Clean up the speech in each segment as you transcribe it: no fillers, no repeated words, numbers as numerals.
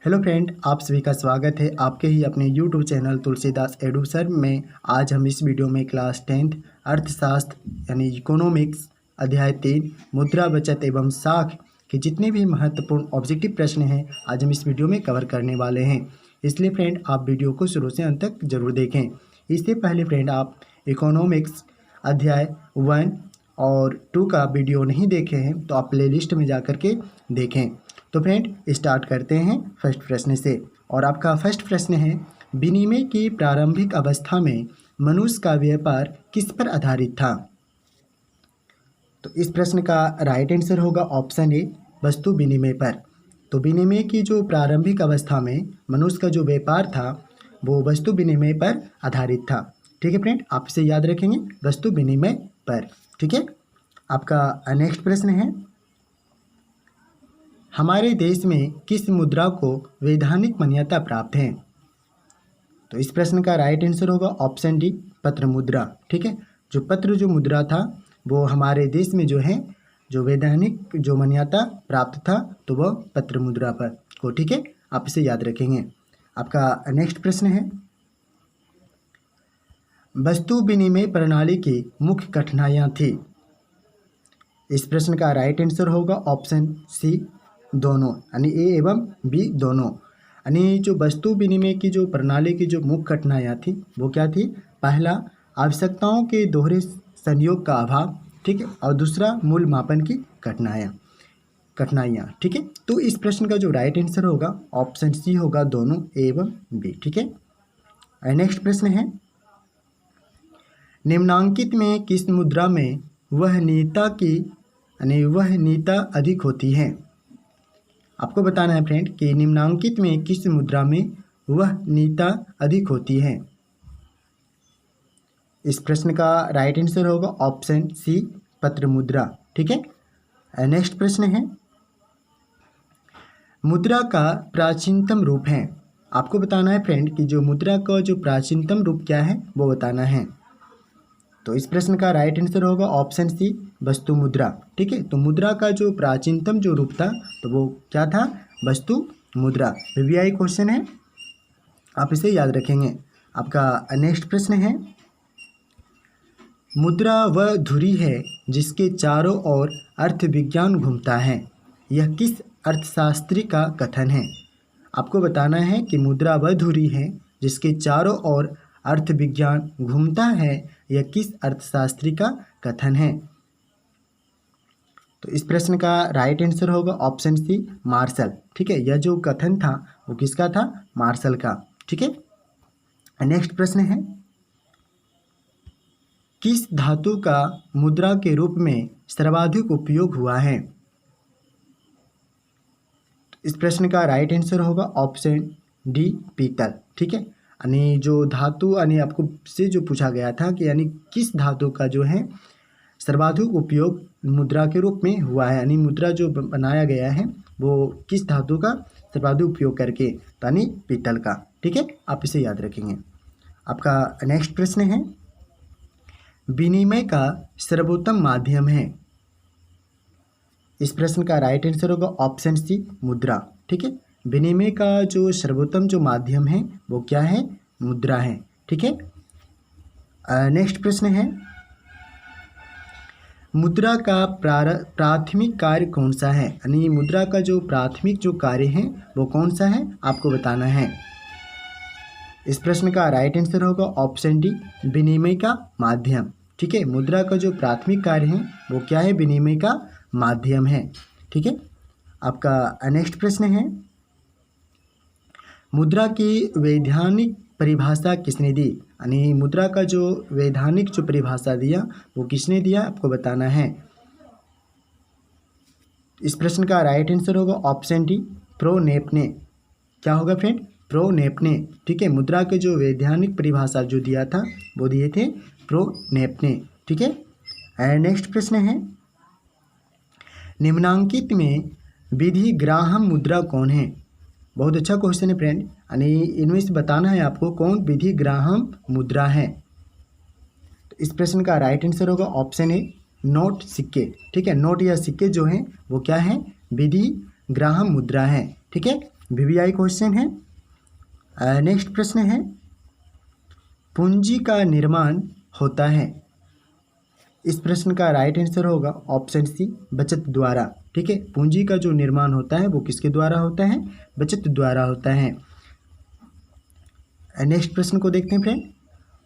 Hello friend, आप सभी का स्वागत है आपके ही अपने YouTube channel Tulsidas edu sir में। आज हम इस वीडियो में क्लास 10th अर्थशास्त्र यानी इकोनॉमिक्स अध्याय 3 मुद्रा बचत एवं साख के जितने भी महत्वपूर्ण ऑब्जेक्टिव प्रश्न हैं आज हम इस वीडियो में कवर करने वाले हैं। इसलिए फ्रेंड आप वीडियो को शुरू से अंत तक जरूर देखें। इससे पहले फ्रेंड आप इकोनॉमिक्स अध्याय 1 और 2 का वीडियो नहीं देखे हैं तो आप प्लेलिस्ट में जा कर के देखें। तो फ्रेंड स्टार्ट करते हैं फर्स्ट प्रश्न से। और आपका फर्स्ट प्रश्न है, विनिमय की प्रारंभिक अवस्था में मनुष्य का व्यापार किस पर आधारित था? तो इस प्रश्न का राइट आंसर होगा ऑप्शन ए, वस्तु विनिमय पर। तो विनिमय की जो प्रारंभिक अवस्था में मनुष्य का जो व्यापार था वो वस्तु विनिमय पर आधारित था। ठीक है फ्रेंड, आप इसे याद रखेंगे, वस्तु विनिमय पर। ठीक है, आपका नेक्स्ट प्रश्न है, हमारे देश में किस मुद्रा को वैधानिक मान्यता प्राप्त है? तो इस प्रश्न का राइट आंसर होगा ऑप्शन डी, पत्र मुद्रा। ठीक है, जो मुद्रा था वो हमारे देश में जो है जो वैधानिक जो मान्यता प्राप्त था तो वह पत्र मुद्रा पर को। ठीक है, आप इसे याद रखेंगे। आपका नेक्स्ट प्रश्न है, वस्तु विनिमय प्रणाली की मुख्य कठिनाइयाँ थी। इस प्रश्न का राइट आंसर होगा ऑप्शन सी, दोनों, यानी ए एवं बी दोनों। यानी जो वस्तु विनिमय की जो प्रणाली की जो मुख्य कठिनाइयाँ थी वो क्या थी? पहला, आवश्यकताओं के दोहरे संयोग का अभाव। ठीक है, और दूसरा, मूल मापन की कठिनाइयाँ। ठीक है, तो इस प्रश्न का जो राइट आंसर होगा ऑप्शन सी होगा, दोनों, ए एवं बी। ठीक है, नेक्स्ट प्रश्न है, निम्नांकित में किस मुद्रा में वह नीता अधिक होती है? आपको बताना है फ्रेंड कि निम्नांकित में किस मुद्रा में वह नीता अधिक होती है। इस प्रश्न का राइट आंसर होगा ऑप्शन सी, पत्र मुद्रा। ठीक है, नेक्स्ट प्रश्न है, मुद्रा का प्राचीनतम रूप है। आपको बताना है फ्रेंड कि जो मुद्रा का जो प्राचीनतम रूप क्या है वो बताना है। तो इस प्रश्न का राइट आंसर होगा ऑप्शन सी, वस्तु मुद्रा। ठीक है, तो मुद्रा का जो प्राचीनतम जो रूप था तो वो क्या था? वस्तु मुद्रा। वीवीआई क्वेश्चन है, आप इसे याद रखेंगे। आपका नेक्स्ट प्रश्न है, मुद्रा वह धुरी है जिसके चारों ओर अर्थ विज्ञान घूमता है, यह किस अर्थशास्त्री का कथन है? आपको बताना है कि मुद्रा वह धुरी है जिसके चारों ओर अर्थ विज्ञान घूमता है, यह किस अर्थशास्त्री का कथन है? तो इस प्रश्न का राइट आंसर होगा ऑप्शन सी, मार्शल। ठीक है, यह जो कथन था वो किसका था? मार्शल का। ठीक है, नेक्स्ट प्रश्न है, किस धातु का मुद्रा के रूप में सर्वाधिक उपयोग हुआ है? इस प्रश्न का राइट आंसर होगा ऑप्शन डी, पीतल। ठीक है, यानी जो धातु यानी आपको से जो पूछा गया था कि यानी किस धातु का जो है सर्वाधिक उपयोग मुद्रा के रूप में हुआ है, यानी मुद्रा जो बनाया गया है वो किस धातु का सर्वाधिक उपयोग करके, यानी पीतल का। ठीक है, आप इसे याद रखेंगे। आपका नेक्स्ट प्रश्न है, विनिमय का सर्वोत्तम माध्यम है। इस प्रश्न का राइट आंसर होगा ऑप्शन सी, मुद्रा। ठीक है, विनिमय का जो सर्वोत्तम जो माध्यम है वो क्या है? मुद्रा है। ठीक है, नेक्स्ट प्रश्न है, मुद्रा का प्राथमिक कार्य कौन सा है? यानी मुद्रा का जो प्राथमिक जो कार्य है वो कौन सा है आपको बताना है। इस प्रश्न का राइट आंसर होगा ऑप्शन डी, विनिमय का माध्यम। ठीक है, मुद्रा का जो प्राथमिक कार्य है वो क्या है? विनिमय का माध्यम है। ठीक है, आपका नेक्स्ट प्रश्न है, मुद्रा की वैधानिक परिभाषा किसने दी? यानी मुद्रा का जो वैधानिक जो परिभाषा दिया वो किसने दिया आपको बताना है। इस प्रश्न का राइट आंसर होगा ऑप्शन डी, प्रो नेप ने। क्या होगा फ्रेंड? प्रो नेप ने। ठीक है, मुद्रा के जो वैधानिक परिभाषा जो दिया था वो दिए थे प्रो नेप ने। ठीक है, नेक्स्ट प्रश्न है, निम्नांकित में विधि ग्राहम मुद्रा कौन है? बहुत अच्छा क्वेश्चन है फ्रेंड, यानी इनमें से बताना है आपको कौन विधि ग्राहम मुद्रा है। तो इस प्रश्न का राइट आंसर होगा ऑप्शन ए, नोट, सिक्के। ठीक है, नोट या सिक्के जो हैं वो क्या है? विधि ग्राहम मुद्रा है। ठीक है, VVI क्वेश्चन है। नेक्स्ट प्रश्न है, पूंजी का निर्माण होता है। इस प्रश्न का राइट आंसर होगा ऑप्शन सी, बचत द्वारा। ठीक है, पूंजी का जो निर्माण होता है वो किसके द्वारा होता है? बचत द्वारा होता है। नेक्स्ट प्रश्न को देखते हैं फ्रेंड।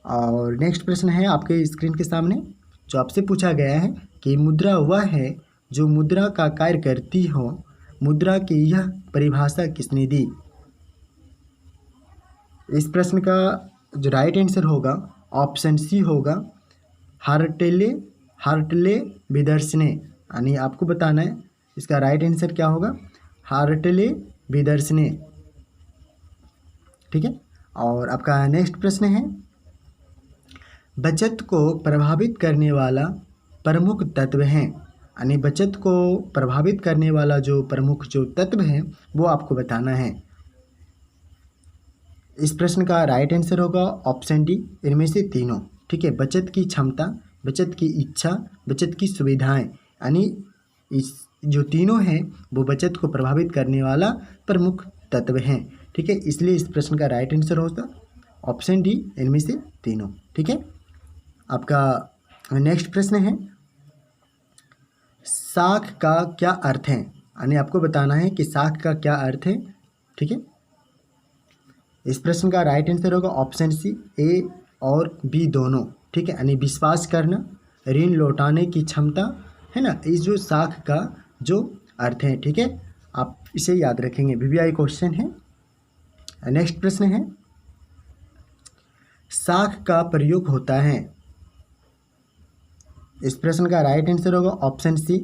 और नेक्स्ट प्रश्न है आपके स्क्रीन के सामने, जो आपसे पूछा गया है कि मुद्रा वह है जो मुद्रा का कार्य करती हो। मुद्रा की यह परिभाषा किसने दी? इस प्रश्न का जो राइट आंसर होगा ऑप्शन सी होगा, हार्टले विदर्सने। यानी आपको बताना है इसका राइट आंसर क्या होगा, हार्टले विदर्सने। ठीक है, और आपका नेक्स्ट प्रश्न है, बचत को प्रभावित करने वाला प्रमुख तत्व है। यानी बचत को प्रभावित करने वाला जो प्रमुख जो तत्व है वो आपको बताना है। इस प्रश्न का राइट आंसर होगा ऑप्शन डी, इनमें से तीनों। ठीक है, बचत की क्षमता, बचत की इच्छा, बचत की सुविधाएं, यानी इस जो तीनों हैं वो बचत को प्रभावित करने वाला प्रमुख तत्व हैं। ठीक है, इसलिए इस प्रश्न का राइट आंसर होगा ऑप्शन डी, इनमें से तीनों। ठीक है, आपका नेक्स्ट प्रश्न है, साख का क्या अर्थ है? यानी आपको बताना है कि साख का क्या अर्थ है। ठीक है, इस प्रश्न का राइट आंसर होगा ऑप्शन सी, ए और बी दोनों। ठीक है, यानी विश्वास करना, ऋण लौटाने की क्षमता, है ना, इस जो साख का जो अर्थ है। ठीक है, आप इसे याद रखेंगे, VVI क्वेश्चन है। नेक्स्ट प्रश्न है, साख का प्रयोग होता है। इस प्रश्न का राइट आंसर होगा ऑप्शन सी,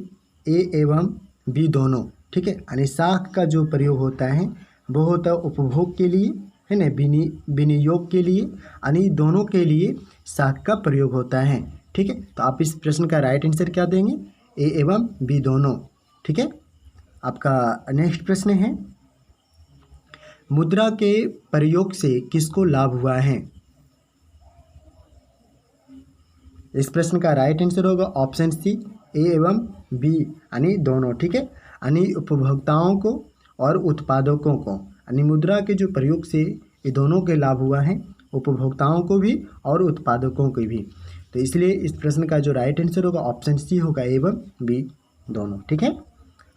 ए एवं बी दोनों। ठीक है, यानी साख का जो प्रयोग होता है वो होता है उपभोग के लिए, है ना, विनियोग के लिए, यानी दोनों के लिए साख का प्रयोग होता है। ठीक है, तो आप इस प्रश्न का राइट आंसर क्या देंगे, ए एवं बी दोनों। ठीक है, आपका नेक्स्ट प्रश्न है, मुद्रा के प्रयोग से किसको लाभ हुआ है? इस प्रश्न का राइट आंसर होगा ऑप्शन सी, ए एवं बी, यानी दोनों। ठीक है, यानी उपभोक्ताओं को और उत्पादकों को, यानी मुद्रा के जो प्रयोग से ये दोनों के लाभ हुआ है, उपभोक्ताओं को भी और उत्पादकों को भी। तो इसलिए इस प्रश्न का जो राइट आंसर होगा ऑप्शन सी होगा, ए एवं बी दोनों। ठीक है,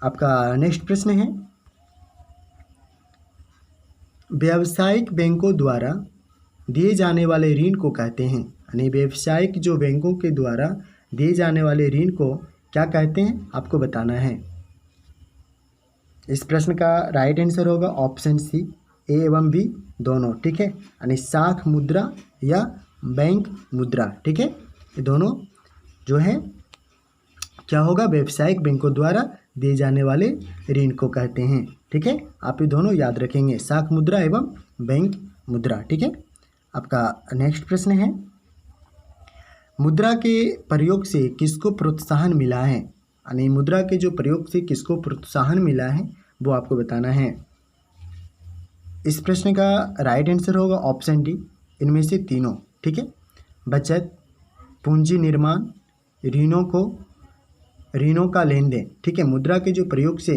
आपका नेक्स्ट प्रश्न है, व्यावसायिक बैंकों द्वारा दिए जाने वाले ऋण को कहते हैं। यानी व्यावसायिक जो बैंकों के द्वारा दिए जाने वाले ऋण को क्या कहते हैं, आपको बताना है। इस प्रश्न का राइट आंसर होगा ऑप्शन सी, ए एवं बी दोनों। ठीक है, यानी साख मुद्रा या बैंक मुद्रा। ठीक है, ये दोनों जो है क्या होगा, व्यावसायिक बैंकों द्वारा दिए जाने वाले ऋण को कहते हैं। ठीक है, आप ये दोनों याद रखेंगे, साख मुद्रा एवं बैंक मुद्रा। ठीक है, आपका नेक्स्ट प्रश्न है, मुद्रा के प्रयोग से किसको प्रोत्साहन मिला है? यानी मुद्रा के जो प्रयोग से किसको प्रोत्साहन मिला है वो आपको बताना है। इस प्रश्न का राइट आंसर होगा ऑप्शन डी, इनमें से तीनों। ठीक है, बचत, पूंजी निर्माण, ऋणों का लेन देन। ठीक है, मुद्रा के जो प्रयोग से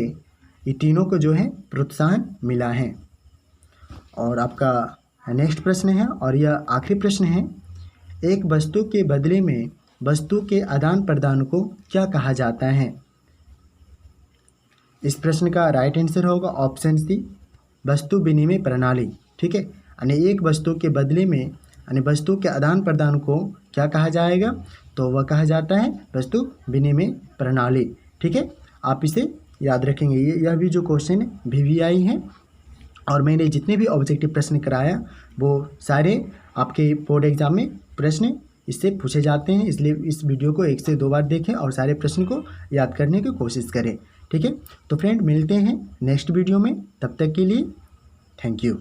ये तीनों को जो है प्रोत्साहन मिला है। और आपका नेक्स्ट प्रश्न है, और यह आखिरी प्रश्न है, एक वस्तु के बदले में वस्तु के आदान प्रदान को क्या कहा जाता है? इस प्रश्न का राइट आंसर होगा ऑप्शन सी, वस्तु विनिमय प्रणाली। ठीक है, यानी एक वस्तु के बदले में, यानी वस्तु के आदान प्रदान को क्या कहा जाएगा, तो वह कहा जाता है वस्तु विनिमय प्रणाली। ठीक है, आप इसे याद रखेंगे। यह भी जो क्वेश्चन है VVI है, और मैंने जितने भी ऑब्जेक्टिव प्रश्न कराया वो सारे आपके बोर्ड एग्जाम में प्रश्न इससे पूछे जाते हैं। इसलिए इस वीडियो को 1 से 2 बार देखें और सारे प्रश्न को याद करने की कोशिश करें। ठीक है, तो फ्रेंड मिलते हैं नेक्स्ट वीडियो में, तब तक के लिए थैंक यू।